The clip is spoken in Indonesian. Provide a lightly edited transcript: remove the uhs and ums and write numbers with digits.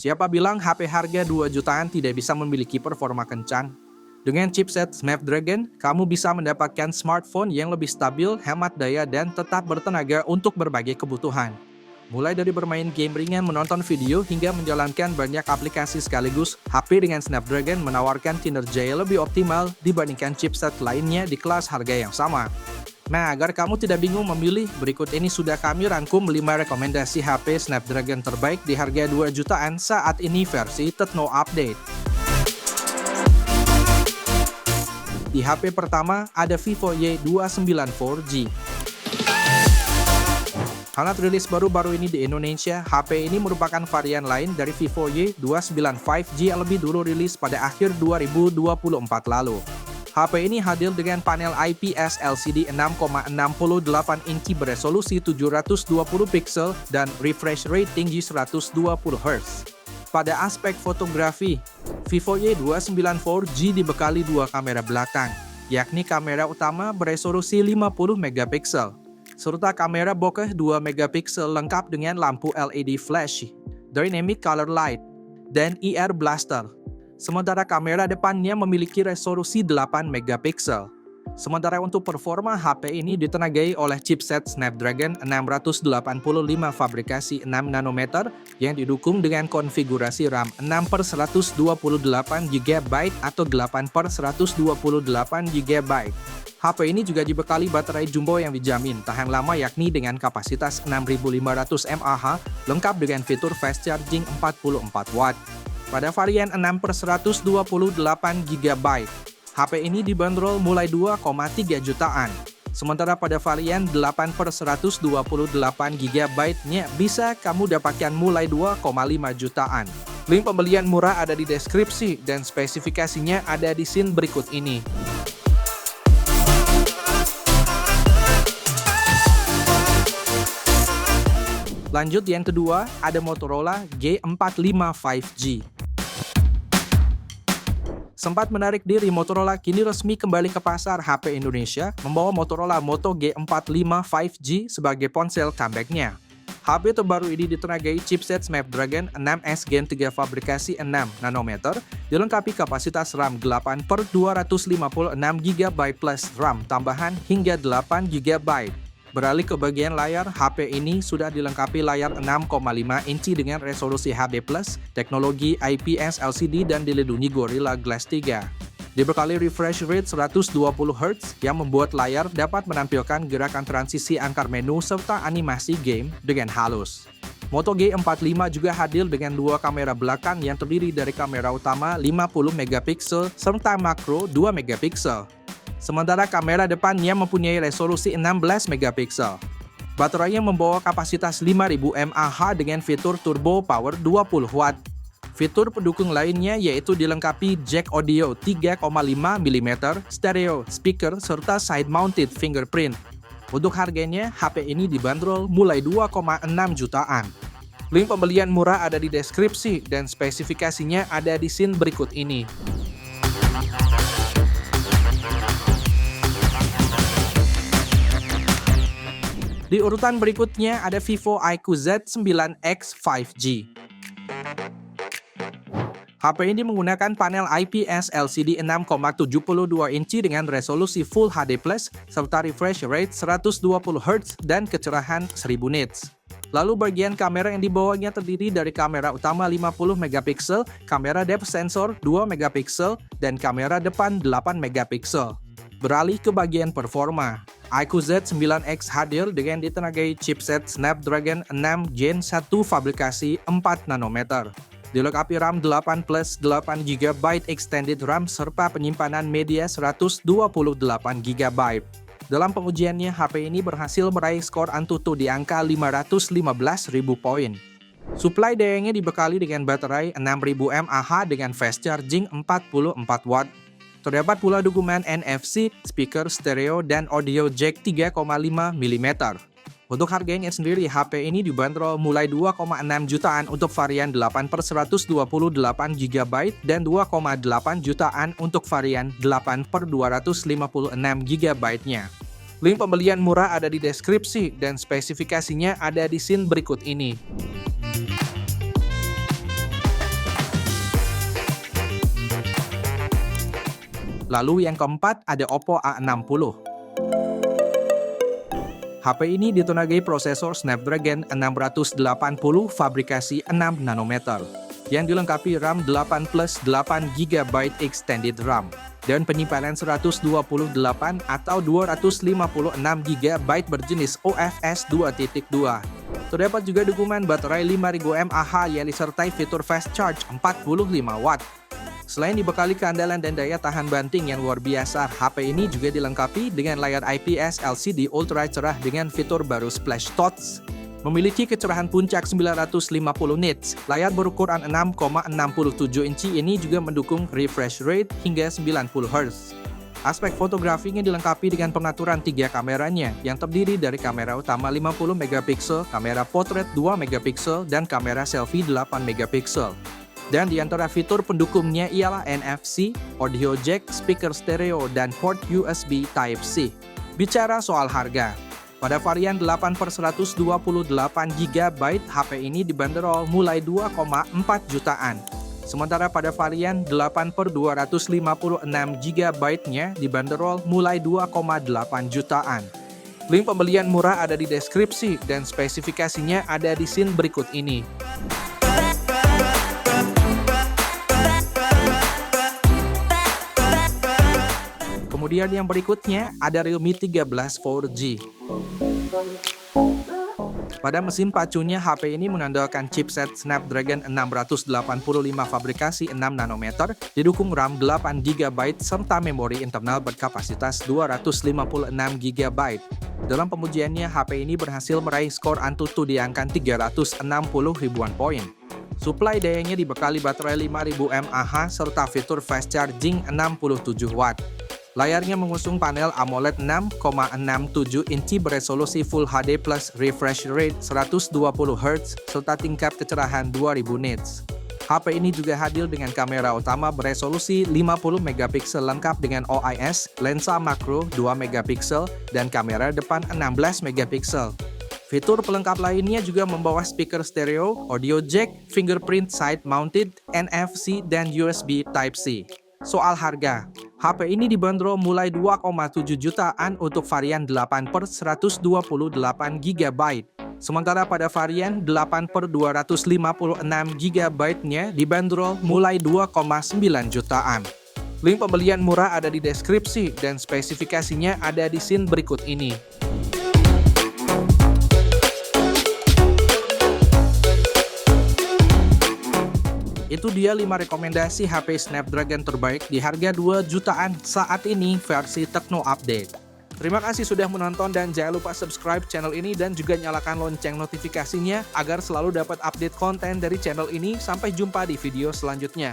Siapa bilang HP harga 2 jutaan tidak bisa memiliki performa kencang? Dengan chipset Snapdragon, kamu bisa mendapatkan smartphone yang lebih stabil, hemat daya, dan tetap bertenaga untuk berbagai kebutuhan. Mulai dari bermain game ringan, menonton video, hingga menjalankan banyak aplikasi sekaligus, HP dengan Snapdragon menawarkan kinerja yang lebih optimal dibandingkan chipset lainnya di kelas harga yang sama. Nah, agar kamu tidak bingung memilih, berikut ini sudah kami rangkum 5 rekomendasi HP Snapdragon terbaik di harga 2 jutaan saat ini versi Tecno Update. Di HP pertama, ada Vivo Y294G. Hangat rilis baru-baru ini di Indonesia, HP ini merupakan varian lain dari Vivo Y295G yang lebih dulu rilis pada akhir 2024 lalu. HP ini hadir dengan panel IPS LCD 6,68 inci beresolusi 720 pixel dan refresh rate tinggi 120 Hz. Pada aspek fotografi, Vivo Y294G dibekali dua kamera belakang, yakni kamera utama beresolusi 50 megapiksel, serta kamera bokeh 2 megapiksel lengkap dengan lampu LED flash, Dynamic Color Light, dan IR Blaster. Sementara kamera depannya memiliki resolusi 8 megapiksel. Sementara untuk performa, HP ini ditenagai oleh chipset Snapdragon 685 fabrikasi 6 nanometer yang didukung dengan konfigurasi RAM 6/128GB atau 8/128GB. HP ini juga dibekali baterai jumbo yang dijamin tahan lama yakni dengan kapasitas 6500 mAh lengkap dengan fitur fast charging 44 watt. Pada varian 6/128GB, HP ini dibanderol mulai 2,3 jutaan. Sementara pada varian 8/128GB-nya bisa kamu dapatkan mulai 2,5 jutaan. Link pembelian murah ada di deskripsi dan spesifikasinya ada di scene berikut ini. Lanjut yang kedua, ada Motorola G45 5G. Sempat menarik diri, Motorola kini resmi kembali ke pasar HP Indonesia, membawa Motorola Moto G45 5G sebagai ponsel comeback-nya. HP terbaru ini ditenagai chipset Snapdragon 6S Gen 3 fabrikasi 6 nanometer, dilengkapi kapasitas RAM 8/256GB plus RAM tambahan hingga 8GB. Beralih ke bagian layar, HP ini sudah dilengkapi layar 6,5 inci dengan resolusi HD+, teknologi IPS LCD dan dilindungi Gorilla Glass 3. Dibekali refresh rate 120 Hz yang membuat layar dapat menampilkan gerakan transisi antar menu serta animasi game dengan halus. Moto G45 juga hadir dengan dua kamera belakang yang terdiri dari kamera utama 50 megapiksel serta makro 2 megapiksel. Sementara kamera depannya mempunyai resolusi 16 megapiksel. Baterainya membawa kapasitas 5000 mAh dengan fitur turbo power 20 watt. Fitur pendukung lainnya yaitu dilengkapi jack audio 3,5 mm, stereo, speaker, serta side-mounted fingerprint. Untuk harganya, HP ini dibanderol mulai 2,6 jutaan. Link pembelian murah ada di deskripsi dan spesifikasinya ada di scene berikut ini. Di urutan berikutnya ada Vivo iQOO Z9X 5G. HP ini menggunakan panel IPS LCD 6,72 inci dengan resolusi Full HD+, serta refresh rate 120 Hz dan kecerahan 1000 nits. Lalu bagian kamera yang dibawanya terdiri dari kamera utama 50 megapiksel, kamera depth sensor 2 megapiksel, dan kamera depan 8 megapiksel. Beralih ke bagian performa, iQOO Z9X hadir dengan ditenagai chipset Snapdragon 6 Gen 1 fabrikasi 4 nanometer. Dilengkapi RAM 8/8GB extended RAM serta penyimpanan media 128GB. Dalam pengujiannya, HP ini berhasil meraih skor Antutu di angka 515.000 poin. Suplai dayanya dibekali dengan baterai 6000 mAh dengan fast charging 44 watt. Terdapat pula dukungan NFC, speaker stereo, dan audio jack 3,5 mm. Untuk harganya sendiri, HP ini dibanderol mulai 2,6 jutaan untuk varian 8/128GB dan 2,8 jutaan untuk varian 8/256GB-nya. Link pembelian murah ada di deskripsi dan spesifikasinya ada di scene berikut ini. Lalu yang keempat ada Oppo A60. HP ini ditenagai prosesor Snapdragon 680 fabrikasi 6 nanometer, yang dilengkapi RAM 8 plus 8 GB extended RAM, dan penyimpanan 128 atau 256 GB berjenis UFS 2.2. Terdapat juga dukungan baterai 5000 mAh yang disertai fitur fast charge 45 Watt. Selain dibekali keandalan dan daya tahan banting yang luar biasa, HP ini juga dilengkapi dengan layar IPS LCD ultra cerah dengan fitur baru Splash Touch. Memiliki kecerahan puncak 950 nits, layar berukuran 6,67 inci ini juga mendukung refresh rate hingga 90 Hz. Aspek fotografinya dilengkapi dengan pengaturan 3 kameranya, yang terdiri dari kamera utama 50 megapiksel, kamera potret 2 megapiksel, dan kamera selfie 8 megapiksel. Dan di antara fitur pendukungnya ialah NFC, audio jack, speaker stereo, dan port USB Type-C. Bicara soal harga, pada varian 8/128 GB, HP ini dibanderol mulai 2,4 jutaan. Sementara pada varian 8/256 GB-nya dibanderol mulai 2,8 jutaan. Link pembelian murah ada di deskripsi dan spesifikasinya ada di scene berikut ini. Kemudian yang berikutnya ada Realme 13 4G. Pada mesin pacunya, HP ini mengandalkan chipset Snapdragon 685 fabrikasi 6 nanometer, didukung RAM 8 GB serta memori internal berkapasitas 256 GB. Dalam pengujiannya, HP ini berhasil meraih skor Antutu di angka 360 ribuan poin. Suplai dayanya dibekali baterai 5000 mAh serta fitur fast charging 67 Watt. Layarnya mengusung panel AMOLED 6,67 inci beresolusi Full HD plus refresh rate 120 Hz serta tingkat kecerahan 2000 nits. HP ini juga hadir dengan kamera utama beresolusi 50 megapiksel lengkap dengan OIS, lensa makro 2 megapiksel, dan kamera depan 16 megapiksel. Fitur pelengkap lainnya juga membawa speaker stereo, audio jack, fingerprint side mounted, NFC, dan USB Type-C. Soal harga, HP ini dibanderol mulai 2,7 jutaan untuk varian 8/128 GB. Sementara pada varian 8/256 GB-nya dibanderol mulai 2,9 jutaan. Link pembelian murah ada di deskripsi dan spesifikasinya ada di scene berikut ini. Itu dia 5 rekomendasi HP Snapdragon terbaik di harga 2 jutaan saat ini versi Tekno Update. Terima kasih sudah menonton dan jangan lupa subscribe channel ini dan juga nyalakan lonceng notifikasinya agar selalu dapat update konten dari channel ini. Sampai jumpa di video selanjutnya.